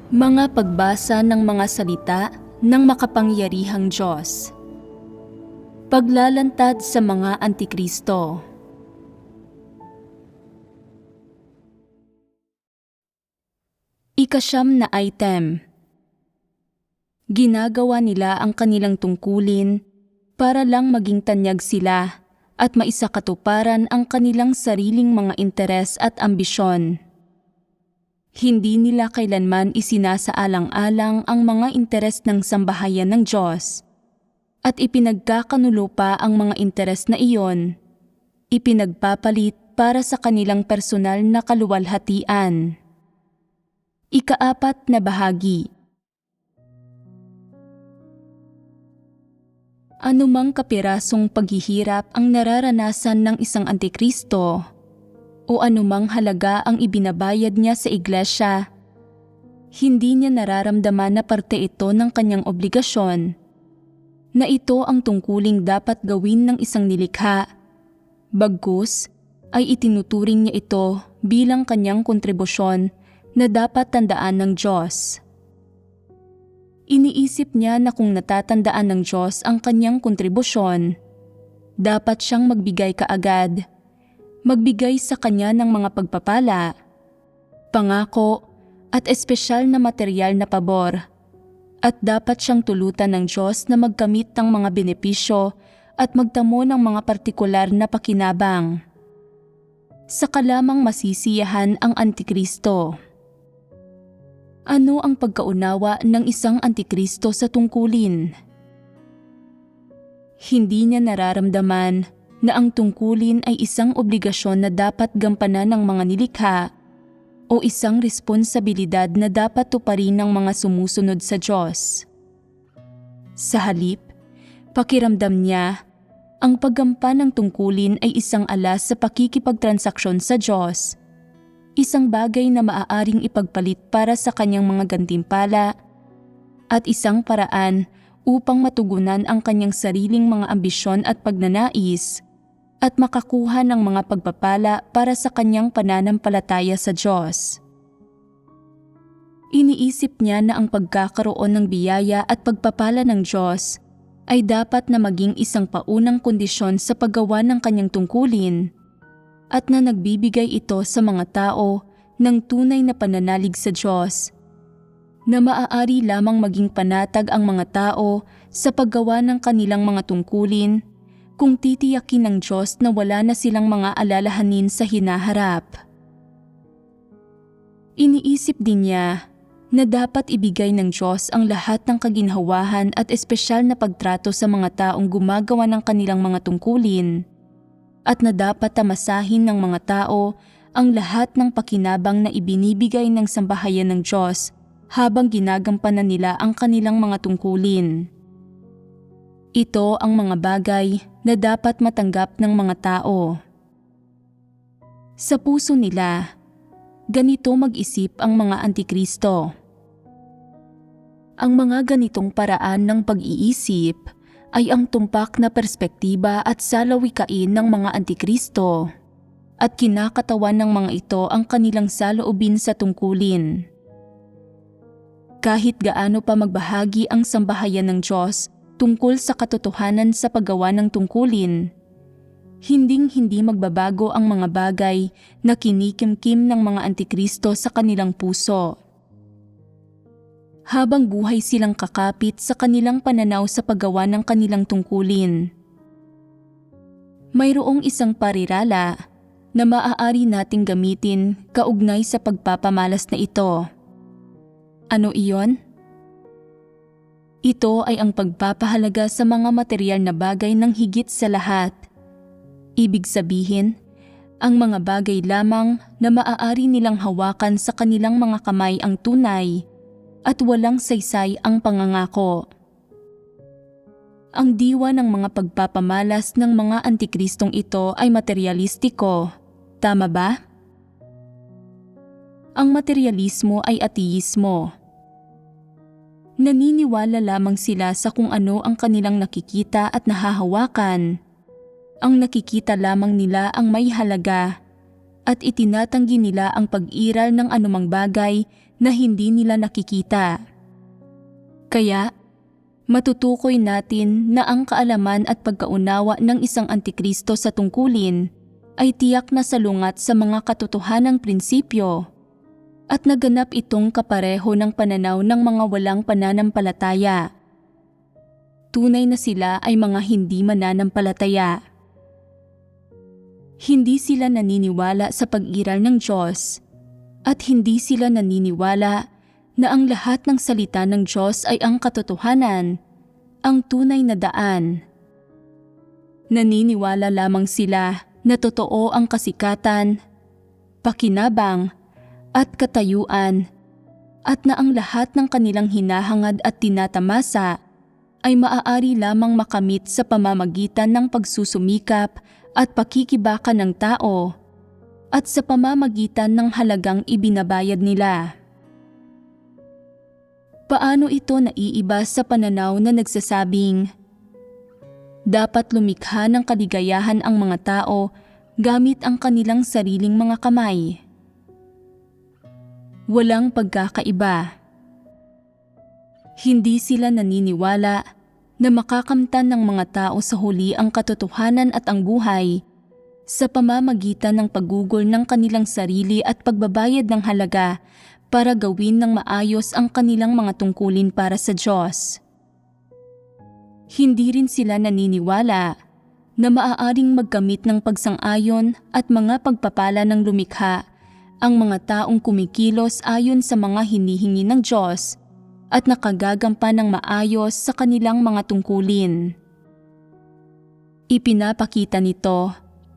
Mga pagbasa ng mga salita ng makapangyarihang Diyos. Paglalantad sa mga Antikristo. Ikasyam na item. Ginagawa nila ang kanilang tungkulin para lang maging tanyag sila at maisakatuparan ang kanilang sariling mga interes at ambisyon. Hindi nila kailanman isinasaalang-alang ang mga interes ng sambahayan ng Diyos at ipinagkakanulo pa ang mga interes na iyon, ipinagpapalit para sa kanilang personal na kaluwalhatian. Ikaapat na bahagi. Anumang kapirasong paghihirap ang nararanasan ng isang Antikristo o anumang halaga ang ibinabayad niya sa iglesia, hindi niya nararamdaman na parte ito ng kanyang obligasyon, na ito ang tungkuling dapat gawin ng isang nilikha, bagkus ay itinuturing niya ito bilang kanyang kontribusyon na dapat tandaan ng Diyos. Iniisip niya na kung natatandaan ng Diyos ang kanyang kontribusyon, dapat siyang magbigay kaagad, magbigay sa kanya ng mga pagpapala, pangako at espesyal na material na pabor, at dapat siyang tulutan ng Diyos na magkamit ng mga benepisyo at magtamo ng mga partikular na pakinabang. Saka lamang masisiyahan ang Antikristo. Ano ang pagkaunawa ng isang Antikristo sa tungkulin? Hindi niya nararamdaman na ang tungkulin ay isang obligasyon na dapat gampanan ng mga nilikha o isang responsibilidad na dapat tuparin ng mga sumusunod sa Diyos. Sa halip, pakiramdam niya, ang paggampan ng tungkulin ay isang alas sa pakikipagtransaksyon sa Diyos, isang bagay na maaaring ipagpalit para sa kanyang mga gantimpala, at isang paraan upang matugunan ang kanyang sariling mga ambisyon at pagnanais, at makakuha ng mga pagpapala para sa kanyang pananampalataya sa Diyos. Iniisip niya na ang pagkakaroon ng biyaya at pagpapala ng Diyos ay dapat na maging isang paunang kondisyon sa paggawa ng kanyang tungkulin, at na nagbibigay ito sa mga tao ng tunay na pananalig sa Diyos, na maaari lamang maging panatag ang mga tao sa paggawa ng kanilang mga tungkulin kung titiyakin ng Diyos na wala na silang mga alalahanin sa hinaharap. Iniisip din niya na dapat ibigay ng Diyos ang lahat ng kaginhawahan at espesyal na pagtrato sa mga taong gumagawa ng kanilang mga tungkulin, at na dapat tamasahin ng mga tao ang lahat ng pakinabang na ibinibigay ng sambahayan ng Diyos habang ginagampanan nila ang kanilang mga tungkulin. Ito ang mga bagay na dapat matanggap ng mga tao. Sa puso nila, ganito mag-isip ang mga Antikristo. Ang mga ganitong paraan ng pag-iisip ay ang tumpak na perspektiba at salawikain ng mga Antikristo, at kinakatawan ng mga ito ang kanilang saloobin sa tungkulin. Kahit gaano pa magbahagi ang sambahayan ng Diyos tungkol sa katotohanan sa paggawa ng tungkulin, hinding-hindi magbabago ang mga bagay na kinikimkim ng mga Antikristo sa kanilang puso. Habang buhay silang kakapit sa kanilang pananaw sa paggawa ng kanilang tungkulin. Mayroong isang parirala na maaari nating gamitin kaugnay sa pagpapamalas na ito. Ano iyon? Ito ay ang pagpapahalaga sa mga material na bagay ng higit sa lahat. Ibig sabihin, ang mga bagay lamang na maaari nilang hawakan sa kanilang mga kamay ang tunay at walang saysay ang pangangako. Ang diwa ng mga pagpapamalas ng mga Antikristong ito ay materialistiko, tama ba? Ang materialismo ay ateismo. Naniniwala lamang sila sa kung ano ang kanilang nakikita at nahahawakan. Ang nakikita lamang nila ang may halaga at itinatanggi nila ang pag-iral ng anumang bagay na hindi nila nakikita. Kaya, matutukoy natin na ang kaalaman at pagkaunawa ng isang antikristo sa tungkulin ay tiyak na salungat sa mga katotohanang prinsipyo at naganap itong kapareho ng pananaw ng mga walang pananampalataya. Tunay na sila ay mga hindi mananampalataya. Hindi sila naniniwala sa pag-iral ng Diyos at hindi sila naniniwala na ang lahat ng salita ng Diyos ay ang katotohanan, ang tunay na daan. Naniniwala lamang sila na totoo ang kasikatan, pakinabang, at katayuan, at na ang lahat ng kanilang hinahangad at tinatamasa ay maaari lamang makamit sa pamamagitan ng pagsusumikap at pakikibaka ng tao at sa pamamagitan ng halagang ibinabayad nila. Paano ito naiiba sa pananaw na nagsasabing, dapat lumikha ng kaligayahan ang mga tao gamit ang kanilang sariling mga kamay? Walang pagkakaiba. Hindi sila naniniwala na makakamtan ng mga tao sa huli ang katotohanan at ang buhay sa pamamagitan ng paggugol ng kanilang sarili at pagbabayad ng halaga para gawin ng maayos ang kanilang mga tungkulin para sa Diyos. Hindi rin sila naniniwala na maaaring magkamit ng pagsang-ayon at mga pagpapala ng lumikha ang mga taong kumikilos ayon sa mga hinihingi ng Diyos at nakagagampan ng maayos sa kanilang mga tungkulin. Ipinapakita nito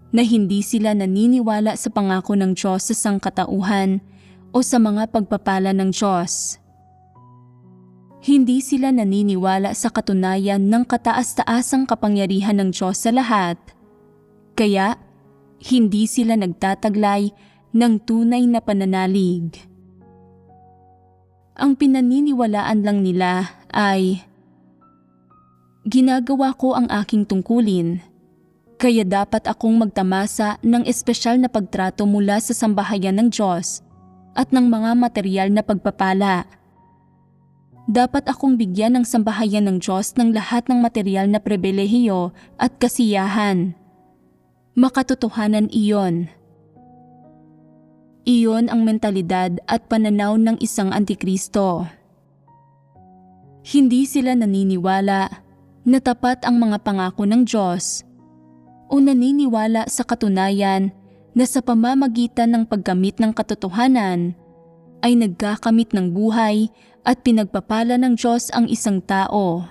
na hindi sila naniniwala sa pangako ng Diyos sa sangkatauhan o sa mga pagpapala ng Diyos. Hindi sila naniniwala sa katunayan ng kataas-taasang kapangyarihan ng Diyos sa lahat, kaya hindi sila nagtataglay ng tunay na pananalig. Ang pinaniniwalaan lang nila ay, ginagawa ko ang aking tungkulin, kaya dapat akong magtamasa ng espesyal na pagtrato mula sa sambahayan ng Diyos at ng mga material na pagpapala. Dapat akong bigyan ng sambahayan ng Diyos ng lahat ng material na pribilehiyo at kasiyahan. Makatotohanan iyon. Iyon ang mentalidad at pananaw ng isang antikristo. Hindi sila naniniwala na tapat ang mga pangako ng Diyos o naniniwala sa katunayan na sa pamamagitan ng paggamit ng katotohanan ay nagkakamit ng buhay at pinagpapala ng Diyos ang isang tao.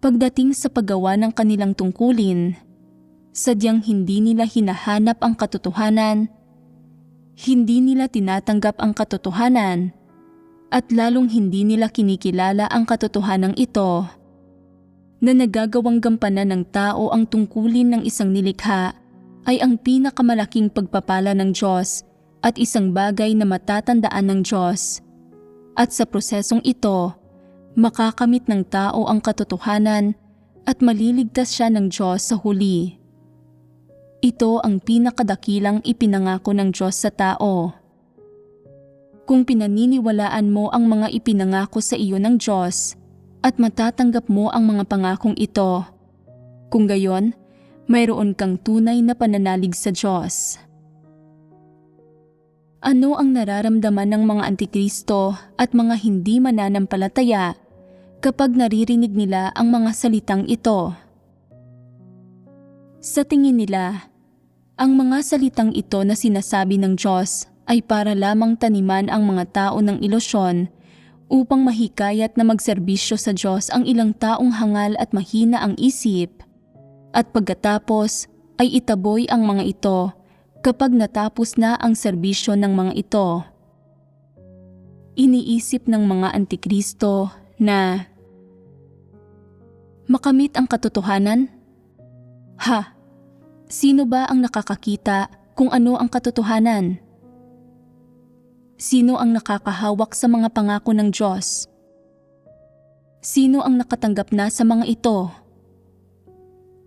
Pagdating sa paggawa ng kanilang tungkulin, sadyang hindi nila hinahanap ang katotohanan, hindi nila tinatanggap ang katotohanan, at lalong hindi nila kinikilala ang katotohanang ito, na nagagawang gampanan ng tao ang tungkulin ng isang nilikha ay ang pinakamalaking pagpapala ng Diyos at isang bagay na matatandaan ng Diyos. At sa prosesong ito, makakamit ng tao ang katotohanan at maliligtas siya ng Diyos sa huli. Ito ang pinakadakilang ipinangako ng Diyos sa tao. Kung pinaniniwalaan mo ang mga ipinangako sa iyo ng Diyos at matatanggap mo ang mga pangakong ito, kung gayon, mayroon kang tunay na pananalig sa Diyos. Ano ang nararamdaman ng mga antikristo at mga hindi mananampalataya kapag naririnig nila ang mga salitang ito? Sa tingin nila, ang mga salitang ito na sinasabi ng Diyos ay para lamang taniman ang mga tao ng ilusyon upang mahikayat na magserbisyo sa Diyos ang ilang taong hangal at mahina ang isip, at pagkatapos ay itaboy ang mga ito kapag natapos na ang serbisyo ng mga ito. Iniisip ng mga antikristo na makamit ang katotohanan? Ha! Sino ba ang nakakakita kung ano ang katotohanan? Sino ang nakakahawak sa mga pangako ng Diyos? Sino ang nakatanggap na sa mga ito?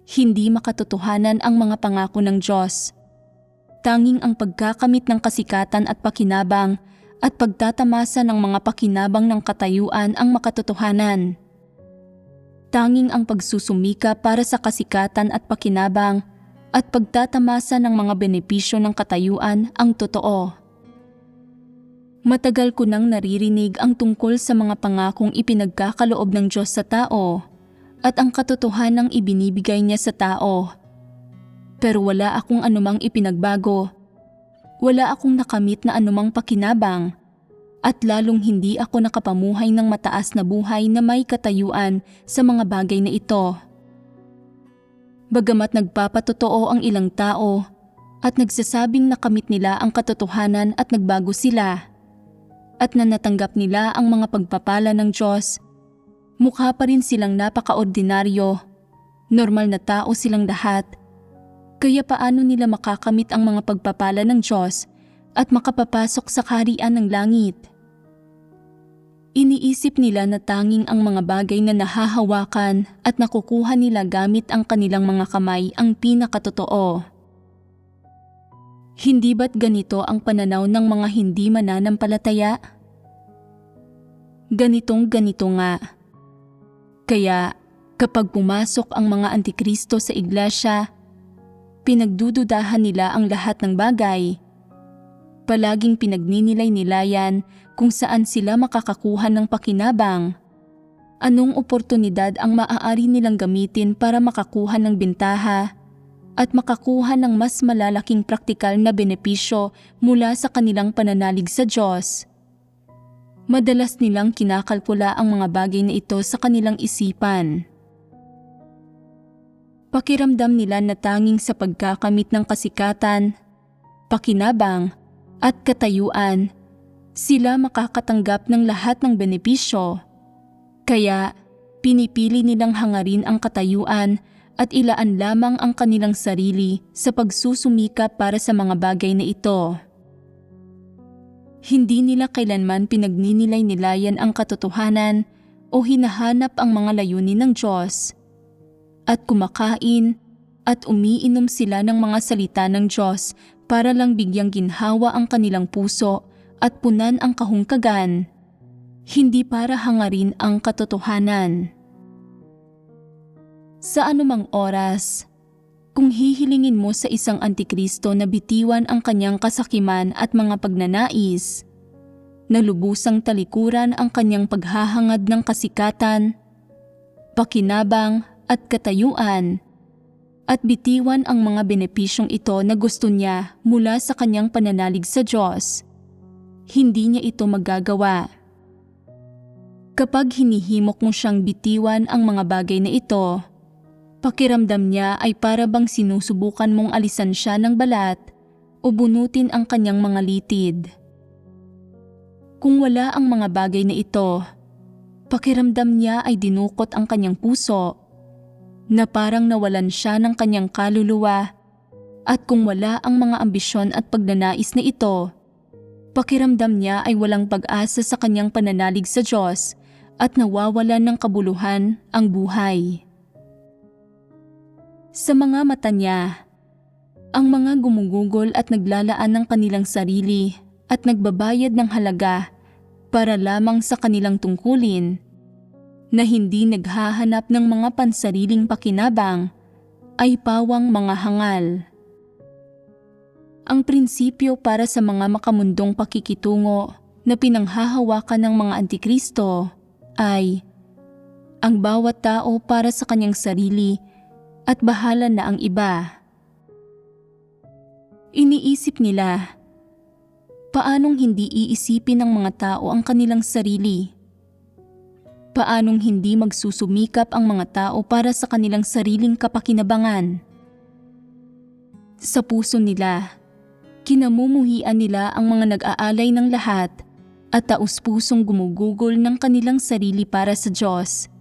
Hindi makatotohanan ang mga pangako ng Diyos. tanging ang pagkakamit ng kasikatan at pakinabang at pagtatamasa ng mga pakinabang ng katayuan ang makatotohanan. Tanging ang pagsusumika para sa kasikatan at pakinabang at pagtatamasa ng mga benepisyo ng katayuan ang totoo. Matagal ko nang naririnig ang tungkol sa mga pangakong ipinagkakaloob ng Diyos sa tao at ang katotohanang ibinibigay niya sa tao. Pero wala akong anumang ipinagbago. Wala akong nakamit na anumang pakinabang at lalong hindi ako nakapamuhay ng mataas na buhay na may katayuan sa mga bagay na ito. Bagamat nagpapatotoo ang ilang tao at nagsasabing nakamit nila ang katotohanan at nagbago sila at na natanggap nila ang mga pagpapala ng Diyos, mukha pa rin silang napakaordinaryo, normal na tao silang lahat. Kaya paano nila makakamit ang mga pagpapala ng Diyos at makapapasok sa kaharian ng langit? Iniisip nila na tanging ang mga bagay na nahahawakan at nakukuha nila gamit ang kanilang mga kamay ang pinakatotoo. Hindi ba't ganito ang pananaw ng mga hindi mananampalataya? Ganito nga. Kaya kapag pumasok ang mga antikristo sa iglesia, pinagdududahan nila ang lahat ng bagay. Palaging pinagninilay-nilayan kung saan sila makakakuha ng pakinabang. Anong oportunidad ang maaari nilang gamitin para makakuha ng bentaha at makakuha ng mas malalaking praktikal na benepisyo mula sa kanilang pananalig sa Diyos. Madalas nilang kinakalkula ang mga bagay na ito sa kanilang isipan. Pakiramdam nila na tanging sa pagkakamit ng kasikatan, pakinabang, at katayuan, sila makakatanggap ng lahat ng benepisyo. Kaya, pinipili nilang hangarin ang katayuan at ilaan lamang ang kanilang sarili sa pagsusumika para sa mga bagay na ito. Hindi nila kailanman pinagninilay-nilayan ang katotohanan o hinahanap ang mga layunin ng Diyos. At kumakain at umiinom sila ng mga salita ng Diyos para lang bigyang ginhawa ang kanilang puso at punan ang kahungkagan, hindi para hangarin ang katotohanan. Sa anumang oras, kung hihilingin mo sa isang antikristo na bitiwan ang kanyang kasakiman at mga pagnanais, na lubusang talikuran ang kanyang paghahangad ng kasikatan, pakinabang at katayuan, at bitiwan ang mga benepisyong ito na gusto niya mula sa kanyang pananalig sa Diyos, hindi niya ito magagawa. Kapag hinihimok mo siyang bitiwan ang mga bagay na ito, pakiramdam niya ay para bang sinusubukan mong alisan siya ng balat o bunutin ang kanyang mga litid. Kung wala ang mga bagay na ito, pakiramdam niya ay dinukot ang kanyang puso, na parang nawalan siya ng kanyang kaluluwa, at kung wala ang mga ambisyon at pagnanais na ito, pakiramdam niya ay walang pag-asa sa kanyang pananalig sa Diyos at nawawalan ng kabuluhan ang buhay. Sa mga mata niya, ang mga gumugugol at naglalaan ng kanilang sarili at nagbabayad ng halaga para lamang sa kanilang tungkulin, na hindi naghahanap ng mga pansariling pakinabang, ay pawang mga hangal. Ang prinsipyo para sa mga makamundong pakikitungo na pinanghahawakan ng mga antikristo ay ang bawat tao para sa kanyang sarili at bahala na ang iba. Iniisip nila, paanong hindi iisipin ng mga tao ang kanilang sarili? Paanong hindi magsusumikap ang mga tao para sa kanilang sariling kapakinabangan? Sa puso nila, kinamumuhian nila ang mga nag-aalay ng lahat at taus-pusong gumugugol ng kanilang sarili para sa Diyos.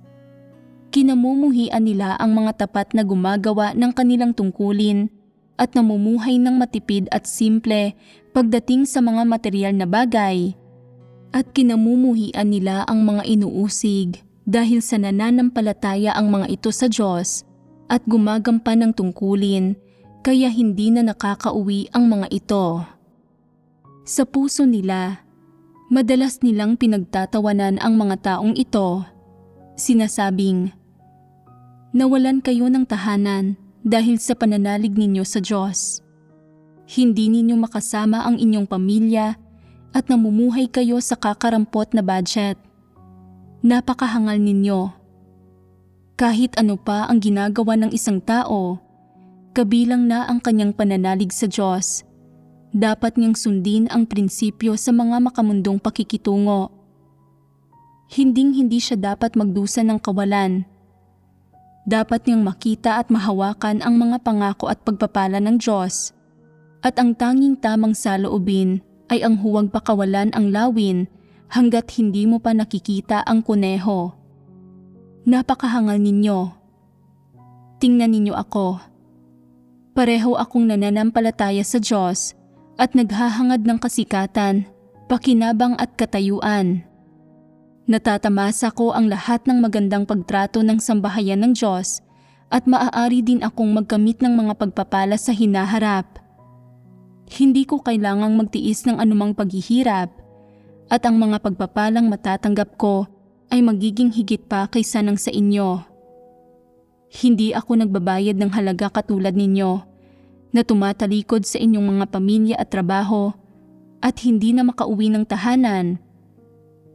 Kinamumuhian nila ang mga tapat na gumagawa ng kanilang tungkulin at namumuhay ng matipid at simple pagdating sa mga material na bagay. At kinamumuhian nila ang mga inuusig dahil sa nananampalataya ang mga ito sa Diyos at gumagampan ng tungkulin kaya hindi na nakakauwi ang mga ito. Sa puso nila, madalas nilang pinagtatawanan ang mga taong ito, sinasabing, "Nawalan kayo ng tahanan dahil sa pananalig ninyo sa Diyos. Hindi ninyo makasama ang inyong pamilya at namumuhay kayo sa kakarampot na budget. Napakahangal ninyo. Kahit ano pa ang ginagawa ng isang tao, kabilang na ang kanyang pananalig sa Diyos, dapat niyang sundin ang prinsipyo sa mga makamundong pakikitungo. Hinding-hindi siya dapat magdusa ng kawalan. Dapat niyang makita at mahawakan ang mga pangako at pagpapala ng Diyos, at ang tanging tamang saloobin ay ang huwag pakawalan ang lawin hanggat hindi mo pa nakikita ang kuneho. Napakahangal ninyo. Tingnan ninyo ako. Pareho akong nananampalataya sa Diyos at naghahangad ng kasikatan, pakinabang at katayuan. Natatamasa ko ang lahat ng magandang pagtrato ng sambahayan ng Diyos at maaari din akong magkamit ng mga pagpapala sa hinaharap. Hindi ko kailangang magtiis ng anumang paghihirap at ang mga pagpapalang matatanggap ko ay magiging higit pa kaysa ng sa inyo. Hindi ako nagbabayad ng halaga katulad ninyo na tumatalikod sa inyong mga pamilya at trabaho at hindi na makauwi ng tahanan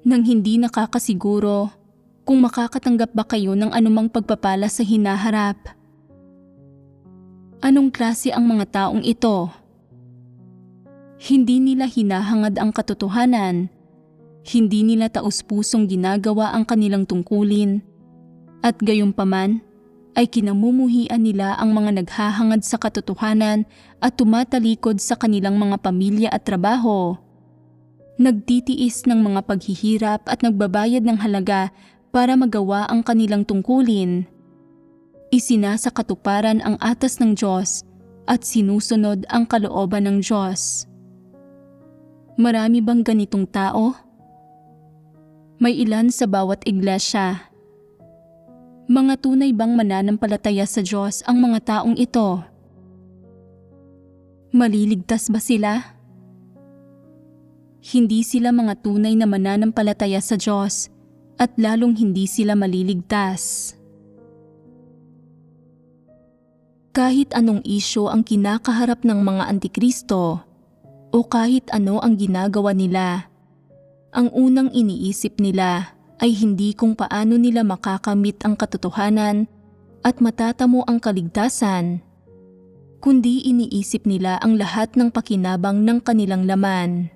nang hindi nakakasiguro kung makakatanggap ba kayo ng anumang pagpapala sa hinaharap. Anong klase ang mga taong ito? Hindi nila hinahangad ang katotohanan, hindi nila taus-pusong ginagawa ang kanilang tungkulin, at gayunpaman ay kinamumuhian nila ang mga naghahangad sa katotohanan at tumatalikod sa kanilang mga pamilya at trabaho. Nagtitiis ng mga paghihirap at nagbabayad ng halaga para magawa ang kanilang tungkulin. Isinasakatuparan ang atas ng Diyos at sinusunod ang kalooban ng Diyos. Marami bang ganitong tao? May ilan sa bawat iglesia. Mga tunay bang mananampalataya sa Diyos ang mga taong ito? Maliligtas ba sila? Hindi sila mga tunay na mananampalataya sa Diyos at lalong hindi sila maliligtas. Kahit anong isyu ang kinakaharap ng mga antikristo, o kahit ano ang ginagawa nila, ang unang iniisip nila ay hindi kung paano nila makakamit ang katotohanan at matatamo ang kaligtasan, kundi iniisip nila ang lahat ng pakinabang ng kanilang laman.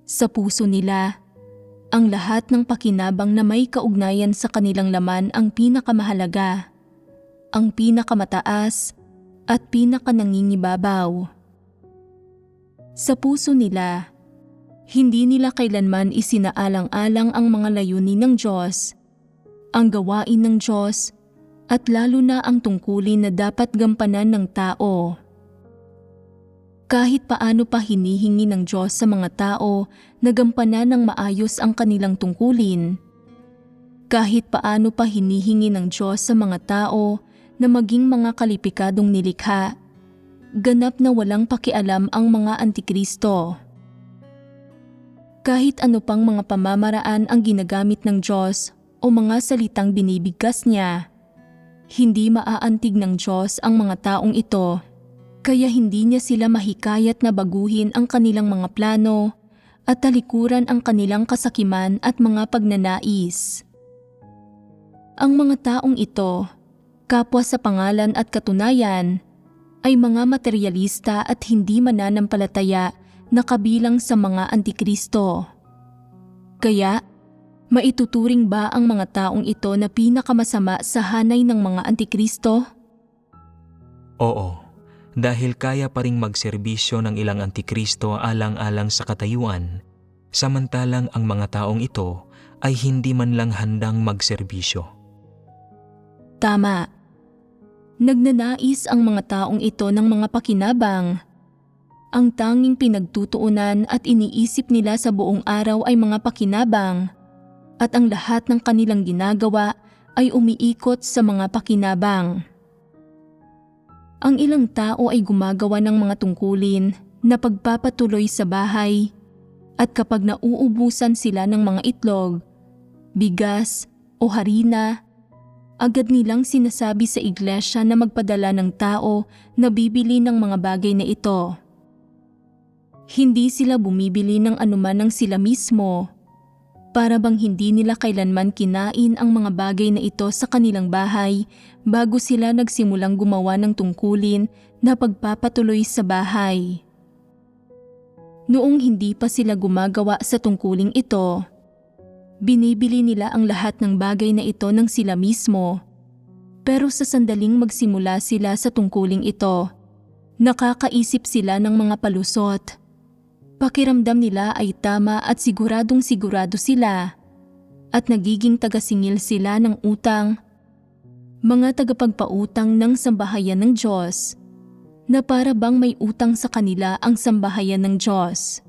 Sa puso nila, ang lahat ng pakinabang na may kaugnayan sa kanilang laman ang pinakamahalaga, ang pinakamataas at pinakanangingibabaw. Sa puso nila, hindi nila kailanman isinaalang-alang ang mga layunin ng Diyos, ang gawain ng Diyos, at lalo na ang tungkulin na dapat gampanan ng tao. Kahit paano pa hinihingi ng Diyos sa mga tao na gampanan ng maayos ang kanilang tungkulin. Kahit paano pa hinihingi ng Diyos sa mga tao na maging mga kalipikadong nilikha, ganap na walang pakialam ang mga antikristo. Kahit ano pang mga pamamaraan ang ginagamit ng Diyos o mga salitang binibigkas niya, hindi maaantig ng Diyos ang mga taong ito, kaya hindi niya sila mahikayat na baguhin ang kanilang mga plano at talikuran ang kanilang kasakiman at mga pagnanais. Ang mga taong ito, kapwa sa pangalan at katunayan, ay mga materialista at hindi mananampalataya na kabilang sa mga antikristo. Kaya, maituturing ba ang mga taong ito na pinakamasama sa hanay ng mga antikristo? Oo, dahil kaya pa ring magserbisyo ng ilang antikristo alang-alang sa katayuan, samantalang ang mga taong ito ay hindi man lang handang magserbisyo. Tama. Nagnanais ang mga taong ito ng mga pakinabang. Ang tanging pinagtutuunan at iniisip nila sa buong araw ay mga pakinabang, at ang lahat ng kanilang ginagawa ay umiikot sa mga pakinabang. Ang ilang tao ay gumagawa ng mga tungkulin na pagpapatuloy sa bahay at kapag nauubusan sila ng mga itlog, bigas o harina, agad nilang sinasabi sa iglesia na magpadala ng tao na bibili ng mga bagay na ito. Hindi sila bumibili ng anuman ng sila mismo, para bang hindi nila kailanman kinain ang mga bagay na ito sa kanilang bahay bago sila nagsimulang gumawa ng tungkulin na pagpapatuloy sa bahay. Noong hindi pa sila gumagawa sa tungkuling ito, binibili nila ang lahat ng bagay na ito ng sila mismo. Pero sa sandaling magsimula sila sa tungkuling ito, nakakaisip sila ng mga palusot. Pakiramdam nila ay tama at siguradong sigurado sila at nagiging tagasingil sila ng utang, mga tagapagpautang ng sambahayan ng Diyos, na para bang may utang sa kanila ang sambahayan ng Diyos.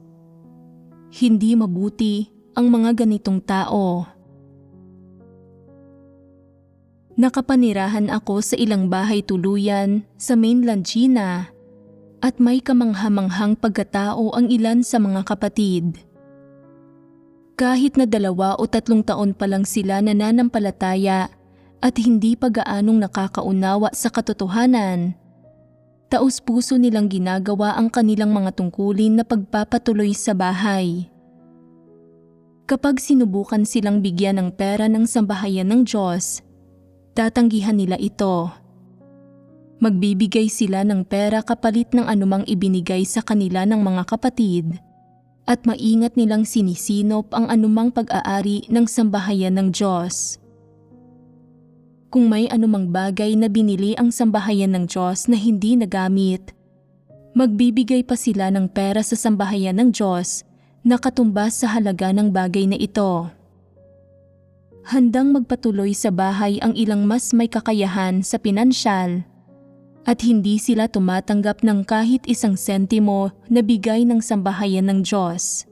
Hindi mabuti ang mga ganitong tao. Nakapanirahan ako sa ilang bahay tuluyan sa mainland China at may kamanghamanghang pagkatao ang ilan sa mga kapatid. Kahit na 2 o 3 taon pa lang sila nananampalataya at hindi pa gaanong nakakaunawa sa katotohanan, taos-puso nilang ginagawa ang kanilang mga tungkulin na pagpapatuloy sa bahay. Kapag sinubukan silang bigyan ng pera ng sambahayan ng Diyos, tatanggihan nila ito. Magbibigay sila ng pera kapalit ng anumang ibinigay sa kanila ng mga kapatid at maingat nilang sinisinop ang anumang pag-aari ng sambahayan ng Diyos. Kung may anumang bagay na binili ang sambahayan ng Diyos na hindi nagamit, magbibigay pa sila ng pera sa sambahayan ng Diyos na katumbas sa halaga ng bagay na ito. Handang magpatuloy sa bahay ang ilang mas may kakayahan sa pinansyal at hindi sila tumatanggap ng kahit 1 sentimo na bigay ng sambahayan ng Diyos.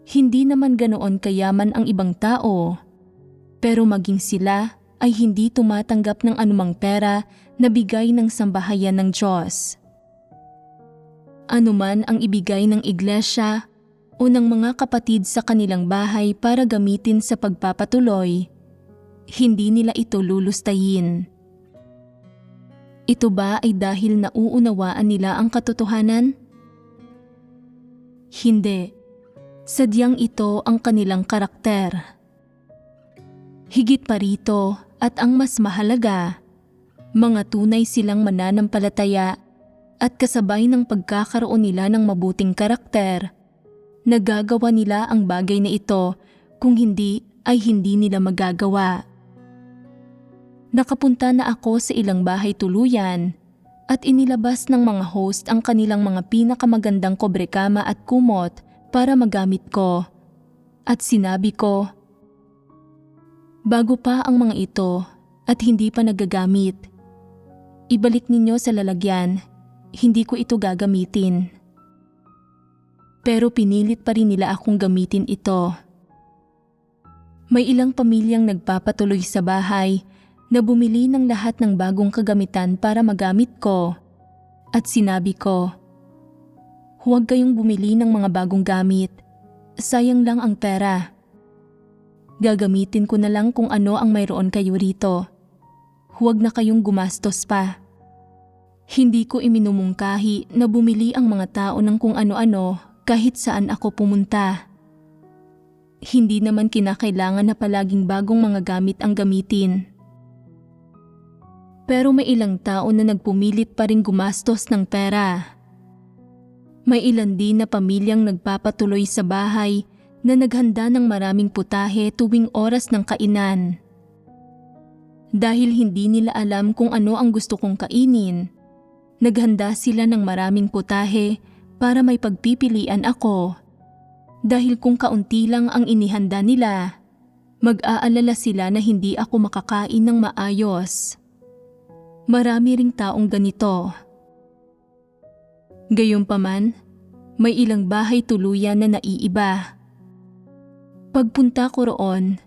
Hindi naman ganoon kayaman ang ibang tao, pero maging sila ay hindi tumatanggap ng anumang pera na bigay ng sambahayan ng Diyos. Anuman ang ibigay ng iglesia o ng mga kapatid sa kanilang bahay para gamitin sa pagpapatuloy, hindi nila ito lulustayin. Ito ba ay dahil nauunawaan nila ang katotohanan? Hindi. Sadyang ito ang kanilang karakter. Higit pa rito at ang mas mahalaga, mga tunay silang mananampalataya at kasabay ng pagkakaroon nila ng mabuting karakter, nagagawa nila ang bagay na ito, kung hindi ay hindi nila magagawa. Nakapunta na ako sa ilang bahay tuluyan at inilabas ng mga host ang kanilang mga pinakamagandang kobrekama at kumot para magamit ko. At sinabi ko, bago pa ang mga ito at hindi pa nagagamit, ibalik ninyo sa lalagyan, hindi ko ito gagamitin. Pero pinilit pa rin nila akong gamitin ito. May ilang pamilyang nagpapatuloy sa bahay na bumili ng lahat ng bagong kagamitan para magamit ko. At sinabi ko, huwag kayong bumili ng mga bagong gamit. Sayang lang ang pera. Gagamitin ko na lang kung ano ang mayroon kayo rito. Huwag na kayong gumastos pa. Hindi ko iminumungkahi na bumili ang mga tao ng kung ano-ano kahit saan ako pumunta. Hindi naman kinakailangan na palaging bagong mga gamit ang gamitin. Pero may ilang tao na nagpumilit pa rin gumastos ng pera. May ilan din na pamilyang nagpapatuloy sa bahay na naghanda ng maraming putahe tuwing oras ng kainan. Dahil hindi nila alam kung ano ang gusto kong kainin, naghanda sila ng maraming putahe para may pagpipilian ako. Dahil kung kaunti lang ang inihanda nila, mag-aalala sila na hindi ako makakain ng maayos. Marami ring taong ganito. Gayunpaman, may ilang bahay tuluyan na naiiba. Pagpunta ko roon,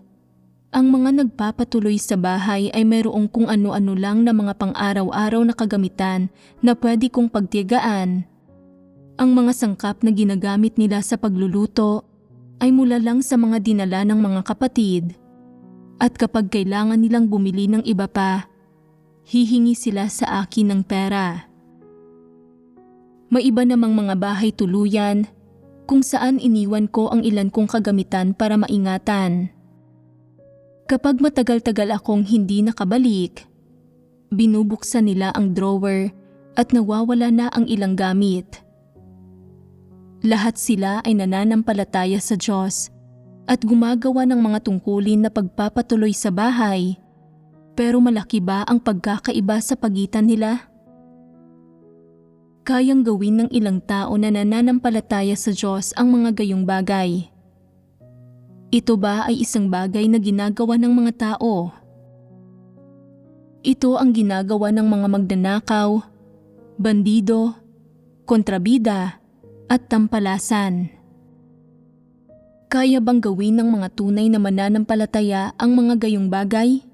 Ang mga nagpapatuloy sa bahay ay mayroong kung ano-ano lang na mga pang-araw-araw na kagamitan na pwede kong pagtiyagaan. Ang mga sangkap na ginagamit nila sa pagluluto ay mula lang sa mga dinala ng mga kapatid. At kapag kailangan nilang bumili ng iba pa, hihingi sila sa akin ng pera. May iba namang mga bahay tuluyan kung saan iniwan ko ang ilan kong kagamitan para maingatan. Kapag matagal-tagal akong hindi nakabalik, binubuksan nila ang drawer at nawawala na ang ilang gamit. Lahat sila ay nananampalataya sa Diyos at gumagawa ng mga tungkulin na pagpapatuloy sa bahay. Pero malaki ba ang pagkakaiba sa pagitan nila? Kayang gawin ng ilang tao na nananampalataya sa Diyos ang mga gayong bagay. Ito ba ay isang bagay na ginagawa ng mga tao? Ito ang ginagawa ng mga magnanakaw, bandido, kontrabida, at tampalasan. Kaya bang gawin ng mga tunay na mananampalataya ang mga gayong bagay?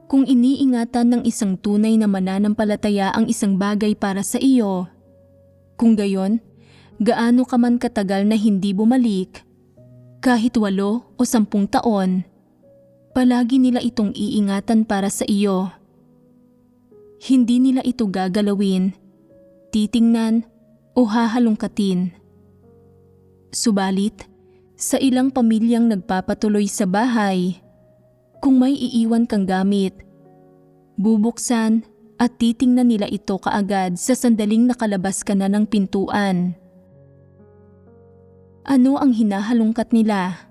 Kung iniingatan ng isang tunay na mananampalataya ang isang bagay para sa iyo, kung gayon, gaano ka man katagal na hindi bumalik, kahit 8 o 10 taon, palagi nila itong iingatan para sa iyo. Hindi nila ito gagalawin, titingnan o hahalungkatin. Subalit, sa ilang pamilyang nagpapatuloy sa bahay, kung may iiwan kang gamit, bubuksan at titingnan nila ito kaagad sa sandaling nakalabas ka na ng pintuan. Ano ang hinahalungkat nila?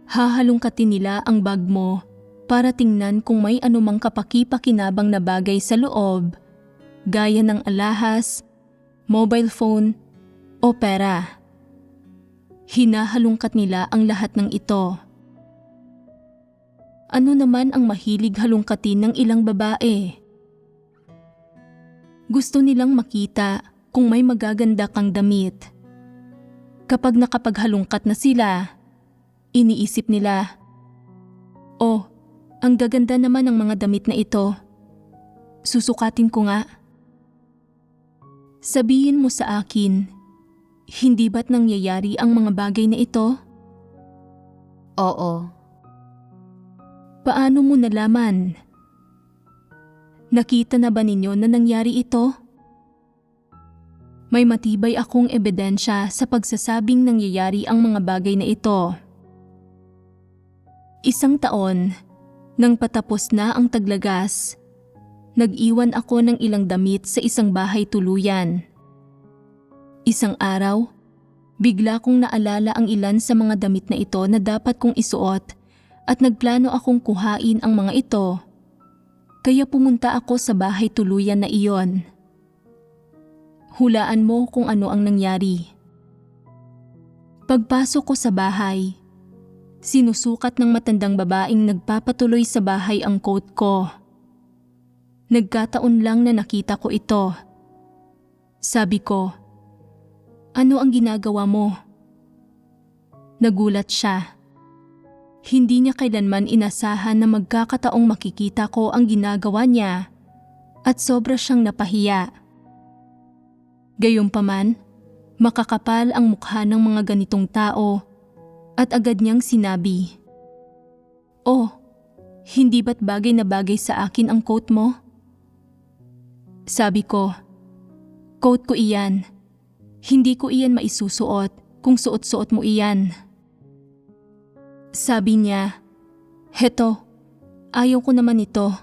Hahalungkatin nila ang bag mo para tingnan kung may anumang kapaki-pakinabang na bagay sa loob, gaya ng alahas, mobile phone, o pera. Hinahalungkat nila ang lahat ng ito. Ano naman ang mahilig halungkatin ng ilang babae? Gusto nilang makita kung may magaganda kang damit. Kapag nakapaghalungkat na sila, iniisip nila, "Oh, ang gaganda naman ng mga damit na ito. Susukatin ko nga." Sabihin mo sa akin, hindi ba't nangyayari ang mga bagay na ito? Oo. Paano mo nalaman? Nakita na ba ninyo na nangyari ito? May matibay akong ebidensya sa pagsasabing nangyayari ang mga bagay na ito. 1 taon, nang patapos na ang taglagas, nag-iwan ako ng ilang damit sa isang bahay tuluyan. Isang araw, bigla kong naalala ang ilan sa mga damit na ito na dapat kong isuot at nagplano akong kuhain ang mga ito. Kaya pumunta ako sa bahay tuluyan na iyon. Hulaan mo kung ano ang nangyari. Pagpasok ko sa bahay, sinusukat ng matandang babaeng nagpapatuloy sa bahay ang coat ko. Nagkataon lang na nakita ko ito. Sabi ko, "Ano ang ginagawa mo?" Nagulat siya. Hindi niya kailanman inasahan na magkakataong makikita ko ang ginagawa niya at sobra siyang napahiya. Gayunpaman, makakapal ang mukha ng mga ganitong tao at agad niyang sinabi, "Oh, hindi ba't bagay na bagay sa akin ang coat mo?" Sabi ko, "Coat ko iyan. Hindi ko iyan maisusuot kung suot-suot mo iyan." Sabi niya, "Heto, ayaw ko naman ito."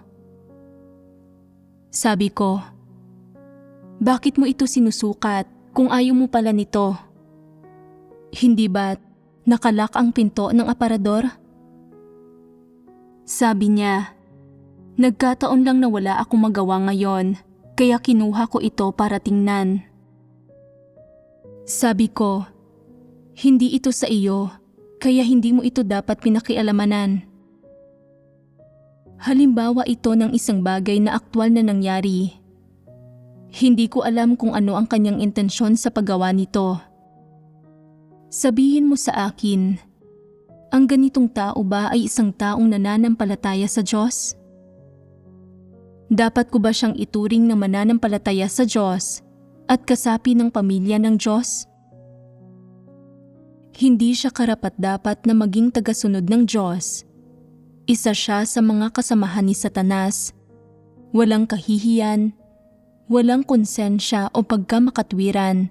Sabi ko, "Bakit mo ito sinusukat kung ayaw mo pala nito? Hindi ba't nakalak ang pinto ng aparador?" Sabi niya, "Nagkataon lang na wala akong magawa ngayon, kaya kinuha ko ito para tingnan." Sabi ko, "Hindi ito sa iyo, kaya hindi mo ito dapat pinakialamanan." Halimbawa ito ng isang bagay na aktwal na nangyari. Hindi ko alam kung ano ang kanyang intensyon sa paggawa nito. Sabihin mo sa akin, Ang ganitong tao ba ay isang taong nananampalataya sa Diyos? Dapat ko ba siyang ituring na mananampalataya sa Diyos at kasapi ng pamilya ng Diyos? Hindi siya karapat-dapat na maging tagasunod ng Diyos. Isa siya sa mga kasamahan ni Satanas. Walang kahihiyan, walang konsensya o pagkamakatwiran,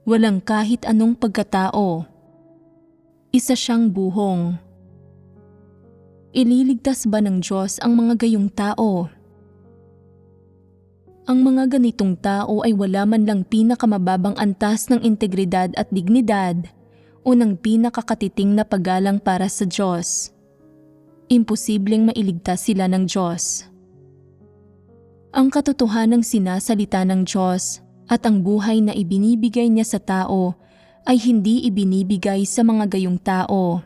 walang kahit anong pagkatao. Isa siyang buhong. Ililigtas ba ng Diyos ang mga gayong tao? Ang mga ganitong tao ay wala man lang pinakamababang antas ng integridad at dignidad o ng pinakakatiting na paggalang para sa Diyos. Imposibleng mailigtas sila ng Diyos. Ang katotohanang sinasalita ng Diyos at ang buhay na ibinibigay niya sa tao ay hindi ibinibigay sa mga gayong tao.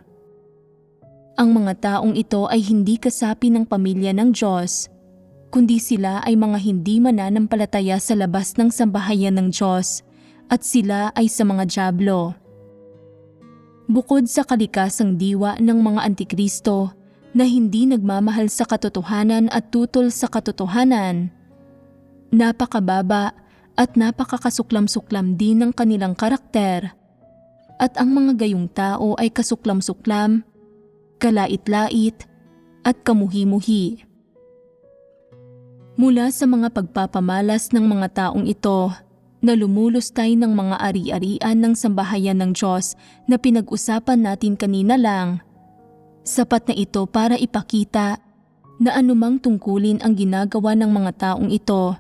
Ang mga taong ito ay hindi kasapi ng pamilya ng Diyos, kundi sila ay mga hindi mananampalataya sa labas ng sambahayan ng Diyos at sila ay sa mga dyablo. Bukod sa kalikasang diwa ng mga antikristo na hindi nagmamahal sa katotohanan at tutol sa katotohanan, napakababa at napakakasuklam-suklam din ng kanilang karakter, at ang mga gayong tao ay kasuklam-suklam, kalait-lait at kamuhi-muhi. Mula sa mga pagpapamalas ng mga taong ito na lumulustay ng mga ari-arian ng sambahayan ng Diyos na pinag-usapan natin kanina lang, sapat na ito para ipakita na anumang tungkulin ang ginagawa ng mga taong ito,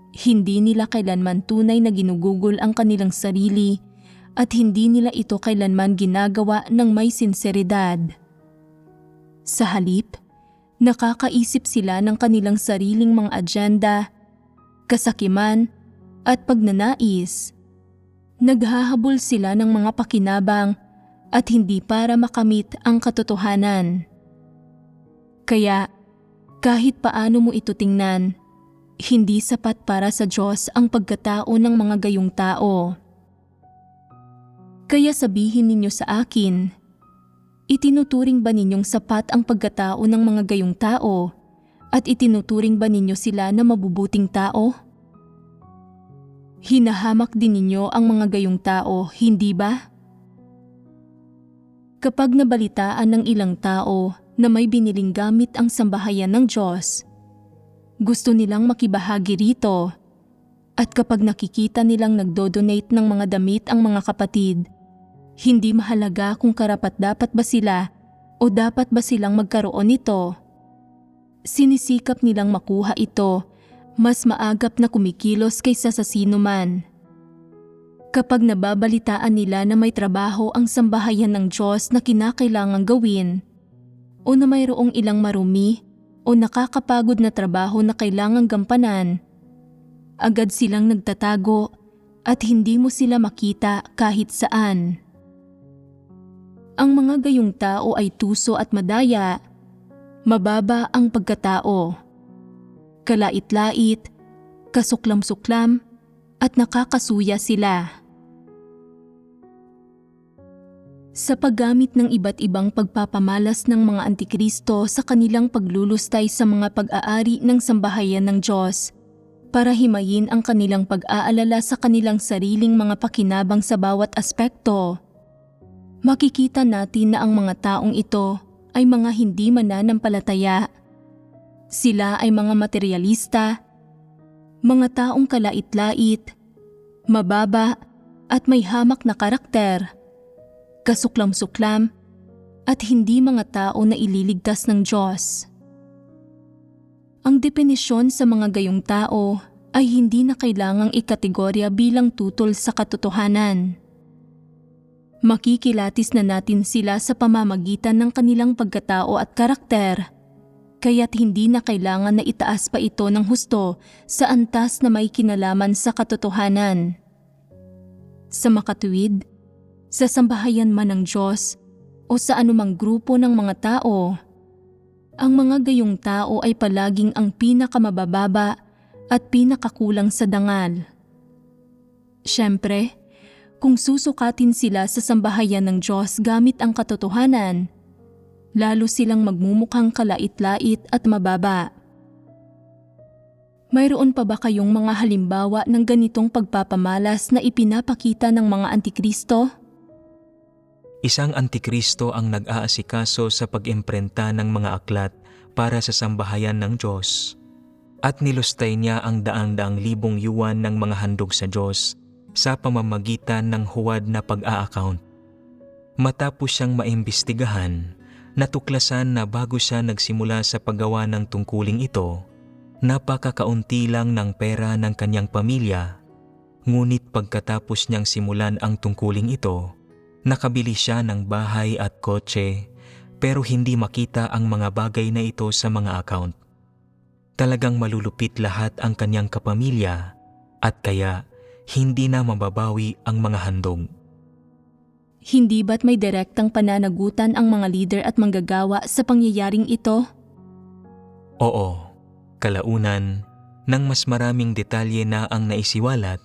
hindi nila kailanman tunay na ginugugol ang kanilang sarili at hindi nila ito kailanman ginagawa ng may sinseridad. Sa halip, nakakaisip sila ng kanilang sariling mga agenda, kasakiman at pagnanais. Naghahabol sila ng mga pakinabang at hindi para makamit ang katotohanan. Kaya kahit paano mo ito tingnan, hindi sapat para sa Diyos ang pagkatao ng mga gayong tao. Kaya sabihin ninyo sa akin, itinuturing ba ninyong sapat ang pagkatao ng mga gayong tao at itinuturing ba ninyo sila na mabubuting tao? Hinahamak din ninyo ang mga gayong tao, hindi ba? Kapag nabalitaan ng ilang tao na may biniling gamit ang sambahayan ng Diyos, gusto nilang makibahagi rito, at kapag nakikita nilang nagdodonate ng mga damit ang mga kapatid, hindi mahalaga kung karapat-dapat ba sila o dapat ba silang magkaroon nito. Sinisikap nilang makuha ito, mas maagap na kumikilos kaysa sa sino man. Kapag nababalitaan nila na may trabaho ang sambahayan ng Diyos na kinakailangang gawin, o na mayroong ilang marumi o nakakapagod na trabaho na kailangang gampanan, agad silang nagtatago at hindi mo sila makita kahit saan. Ang mga gayong tao ay tuso at madaya, mababa ang pagkatao, kalait-lait, kasuklam-suklam at nakakasuya sila. Sa paggamit ng iba't ibang pagpapamalas ng mga antikristo sa kanilang paglulustay sa mga pag-aari ng sambahayan ng Diyos para himayin ang kanilang pag-aalala sa kanilang sariling mga pakinabang sa bawat aspekto, makikita natin na ang mga taong ito ay mga hindi mananampalataya. Sila ay mga materialista, mga taong kalait-lait, mababa at may hamak na karakter, kasuklam-suklam at hindi mga tao na ililigtas ng Diyos. Ang definisyon sa mga gayong tao ay hindi na kailangang ikategorya bilang tutol sa katotohanan. Makikilatis na natin sila sa pamamagitan ng kanilang pagkatao at karakter, kaya't hindi na kailangan na itaas pa ito ng husto sa antas na may kinalaman sa katotohanan. Sa makatuwid, sa sambahayan man ng Diyos o sa anumang grupo ng mga tao, ang mga gayong tao ay palaging ang pinakamabababa at pinakakulang sa dangal. Siyempre, Kung susukatin sila sa sambahayan ng Diyos gamit ang katotohanan, lalo silang magmumukhang kalait-lait at mababa. Mayroon pa ba kayong mga halimbawa ng ganitong pagpapamalas na ipinapakita ng mga antikristo? Isang antikristo ang nag-aasikaso sa pag-imprenta ng mga aklat para sa sambahayan ng Diyos at nilustay niya ang daang-daang libong yuan ng mga handog sa Diyos sa pamamagitan ng huwad na pag-a-account. Matapos siyang maimbestigahan, natuklasan na bago siya nagsimula sa paggawa ng tungkuling ito, napakakaunti lang ng pera ng kanyang pamilya. Ngunit pagkatapos niyang simulan ang tungkuling ito, nakabili siya ng bahay at kotse pero hindi makita ang mga bagay na ito sa mga account. Talagang malulupit lahat ang kanyang kapamilya at kaya hindi na mababawi ang mga handog. Hindi ba't may direktang pananagutan ang mga leader at manggagawa sa pangyayaring ito? Oo, kalaunan, nang mas maraming detalye na ang naisiwalat,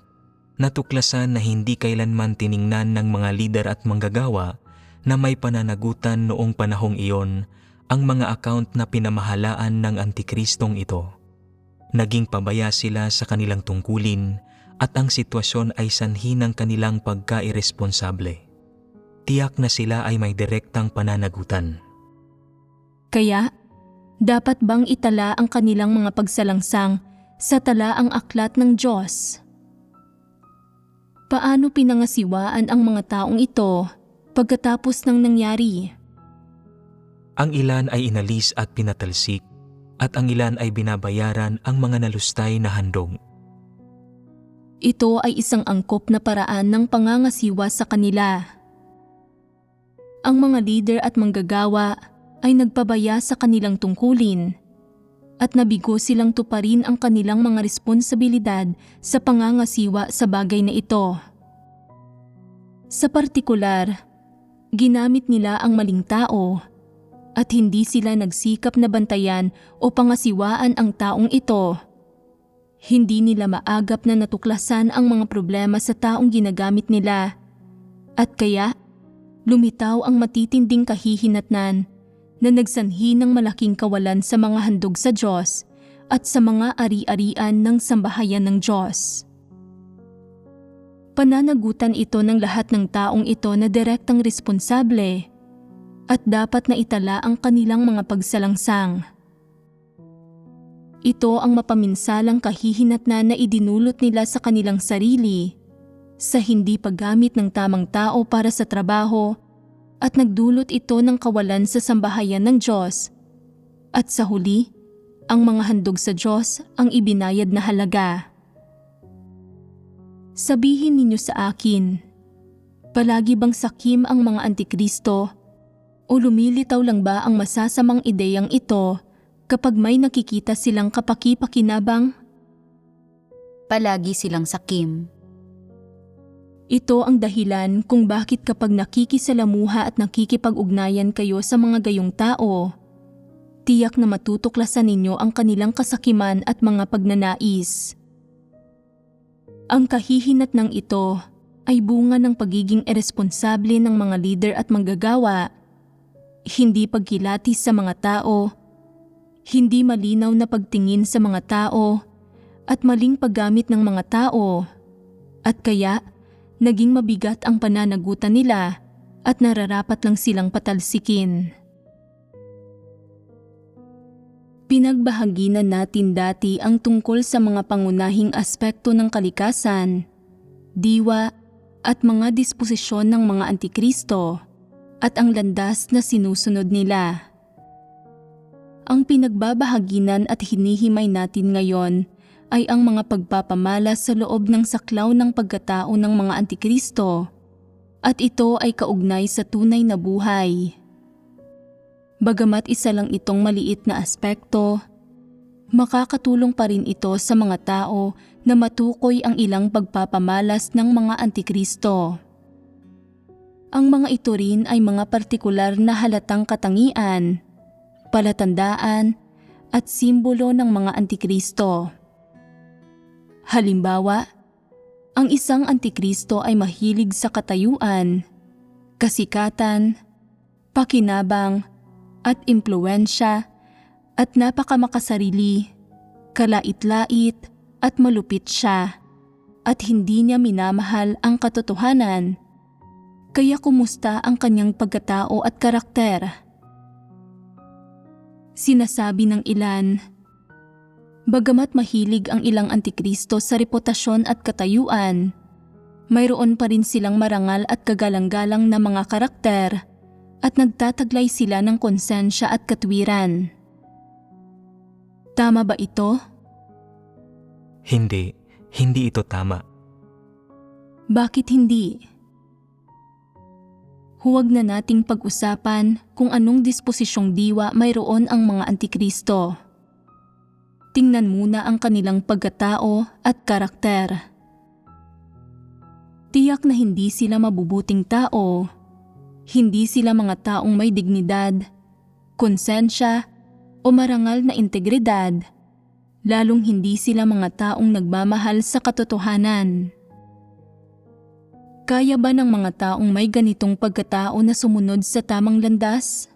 natuklasan na hindi kailanman tiningnan ng mga leader at manggagawa na may pananagutan noong panahong iyon ang mga account na pinamahalaan ng antikristong ito. Naging pabaya sila sa kanilang tungkulin at ang sitwasyon ay sanhi ng kanilang pagka-iresponsable. Tiyak na sila ay may direktang pananagutan. Kaya, dapat bang itala ang kanilang mga pagsalangsang sa talaang aklat ng Diyos? Paano pinangasiwaan ang mga taong ito pagkatapos ng nangyari? Ang ilan ay inalis at pinatalsik at ang ilan ay binabayaran ang mga nalustay na handog. Ito ay isang angkop na paraan ng pangangasiwa sa kanila. Ang mga leader at manggagawa ay nagpabaya sa kanilang tungkulin at nabigo silang tuparin ang kanilang mga responsibilidad sa pangangasiwa sa bagay na ito. Sa partikular, ginamit nila ang maling tao at hindi sila nagsikap na bantayan o pangasiwaan ang taong ito. Hindi nila maagap na natuklasan ang mga problema sa taong ginagamit nila at kaya lumitaw ang matitinding kahihinatnan na nagsanhi ng malaking kawalan sa mga handog sa Diyos at sa mga ari-arian ng sambahayan ng Diyos. Pananagutan ito ng lahat ng taong ito na direktang responsable at dapat na itala ang kanilang mga pagsalangsang. Ito ang mapaminsalang kahihinatnan na idinulot nila sa kanilang sarili sa hindi paggamit ng tamang tao para sa trabaho at nagdulot ito ng kawalan sa sambahayan ng Diyos. At sa huli, ang mga handog sa Diyos ang ibinayad na halaga. Sabihin ninyo sa akin, palagi bang sakim ang mga antikristo o lumilitaw lang ba ang masasamang ideyang ito kapag may nakikita silang kapaki-pakinabang? Palagi silang sakim. Ito ang dahilan kung bakit kapag nakikisalamuha at nakikipag-ugnayan kayo sa mga gayong tao, tiyak na matutuklasan ninyo ang kanilang kasakiman at mga pagnanais. Ang kahihinatnang ito ay bunga ng pagiging iresponsable ng mga leader at manggagawa, hindi pagkilatis sa mga tao, hindi malinaw na pagtingin sa mga tao, at maling paggamit ng mga tao, at kaya naging mabigat ang pananagutan nila at nararapat lang silang patalsikin. Pinagbahagi na natin dati ang tungkol sa mga pangunahing aspekto ng kalikasan, diwa at mga disposisyon ng mga antikristo at ang landas na sinusunod nila. Ang pinagbabahaginan at hinihimay natin ngayon ay ang mga pagpapamalas sa loob ng saklaw ng pagkatao ng mga antikristo at ito ay kaugnay sa tunay na buhay. Bagamat isa lang itong maliit na aspekto, makakatulong pa rin ito sa mga tao na matukoy ang ilang pagpapamalas ng mga antikristo. Ang mga ito rin ay mga partikular na halatang katangian, palatandaan at simbolo ng mga antikristo. Halimbawa, Ang isang antikristo ay mahilig sa katayuan, kasikatan, pakinabang, at impluwensya, at napakamakasarili, kalait-lait at malupit siya, at hindi niya minamahal ang katotohanan. Kaya kumusta ang kanyang pagkatao at karakter? Sinasabi ng ilan, bagamat mahilig ang ilang antikristo sa reputasyon at katayuan, mayroon pa rin silang marangal at kagalang-galang na mga karakter at nagtataglay sila ng konsensya at katwiran. Tama ba ito? Hindi ito tama. Bakit hindi? Huwag na nating pag-usapan kung anong disposisyong diwa mayroon ang mga antikristo. Tingnan muna ang kanilang pagkatao at karakter. Tiyak na hindi sila mabubuting tao. Hindi sila mga taong may dignidad, konsensya, o marangal na integridad. Lalong hindi sila mga taong nagmamahal sa katotohanan. Kaya ba ng mga taong may ganitong pagkatao na sumunod sa tamang landas?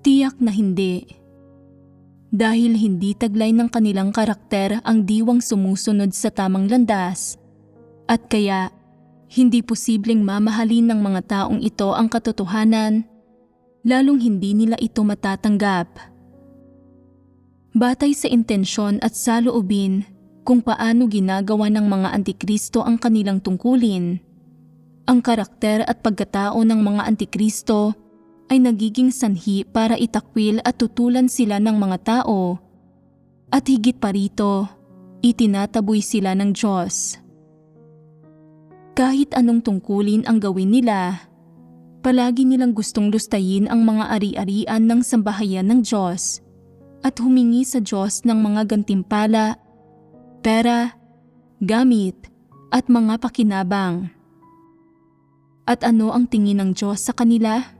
Tiyak na hindi. Dahil hindi taglay ng kanilang karakter ang diwang sumusunod sa tamang landas, at kaya hindi posibleng mamahalin ng mga taong ito ang katotohanan, lalong hindi nila ito matatanggap. Batay sa intensyon at saloobin kung paano ginagawa ng mga antikristo ang kanilang tungkulin, ang karakter at pagkatao ng mga antikristo ay nagiging sanhi para itakwil at tutulan sila ng mga tao, at higit pa rito, itinataboy sila ng Diyos. Kahit anong tungkulin ang gawin nila, palagi nilang gustong lustayin ang mga ari-arian ng sambahayan ng Diyos at humingi sa Diyos ng mga gantimpala, pera, gamit, at mga pakinabang. At ano ang tingin ng Diyos sa kanila?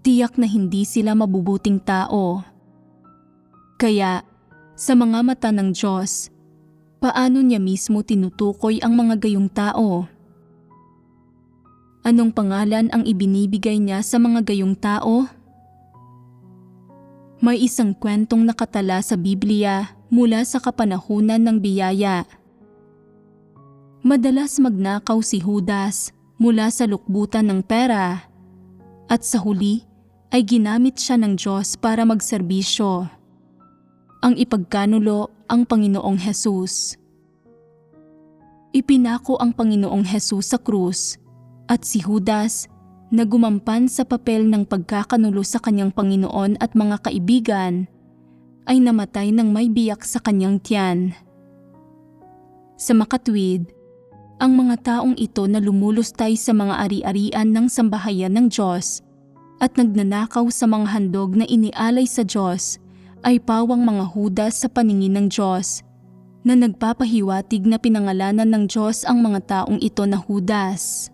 Tiyak na hindi sila mabubuting tao. Kaya, sa mga mata ng Diyos, paano niya mismo tinutukoy ang mga gayong tao? Anong pangalan ang ibinibigay niya sa mga gayong tao? May isang kwentong nakatala sa Biblia mula sa kapanahunan ng biyaya. Madalas magnakaw si Judas mula sa lukbutan ng pera, at sa huli ay ginamit siya ng Diyos para magserbisyo. Ang ipagkanulo ang Panginoong Hesus. Ipinako ang Panginoong Hesus sa krus, at si Judas na gumampan sa papel ng pagkakanulo sa kanyang Panginoon at mga kaibigan, ay namatay ng may biyak sa kanyang tiyan. Sa makatwid, ang mga taong ito na lumulustay sa mga ari-arian ng sambahayan ng Diyos at nagnanakaw sa mga handog na inialay sa Diyos ay pawang mga Judas sa paningin ng Diyos, na nagpapahiwatig na pinangalanan ng Diyos ang mga taong ito na Judas.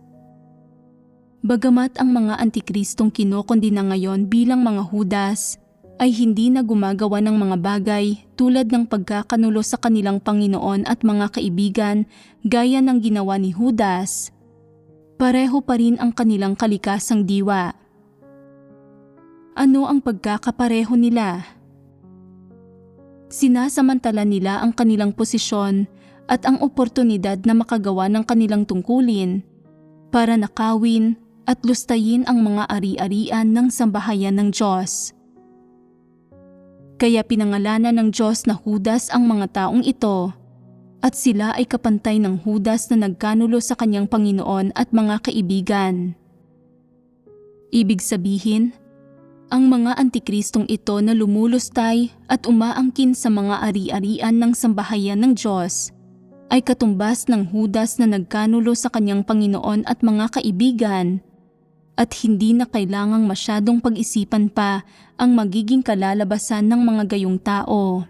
Bagamat ang mga antikristong kinokondina ngayon bilang mga Judas ay hindi na gumagawa ng mga bagay tulad ng pagkakanulo sa kanilang Panginoon at mga kaibigan gaya ng ginawa ni Judas, pareho pa rin ang kanilang kalikasang diwa. Ano ang pagkakapareho nila? Sinasamantala nila ang kanilang posisyon at ang oportunidad na makagawa ng kanilang tungkulin para nakawin at lustayin ang mga ari-arian ng sambahayan ng Diyos. Kaya pinangalanan ng Diyos na Judas ang mga taong ito, at sila ay kapantay ng Judas na nagkanulo sa kanyang Panginoon at mga kaibigan. Ibig sabihin, ang mga antikristong ito na lumulustay at umaangkin sa mga ari-arian ng sambahayan ng Diyos ay katumbas ng Judas na nagkanulo sa kanyang Panginoon at mga kaibigan, at hindi na kailangang masyadong pag-isipan pa ang magiging kalalabasan ng mga gayong tao.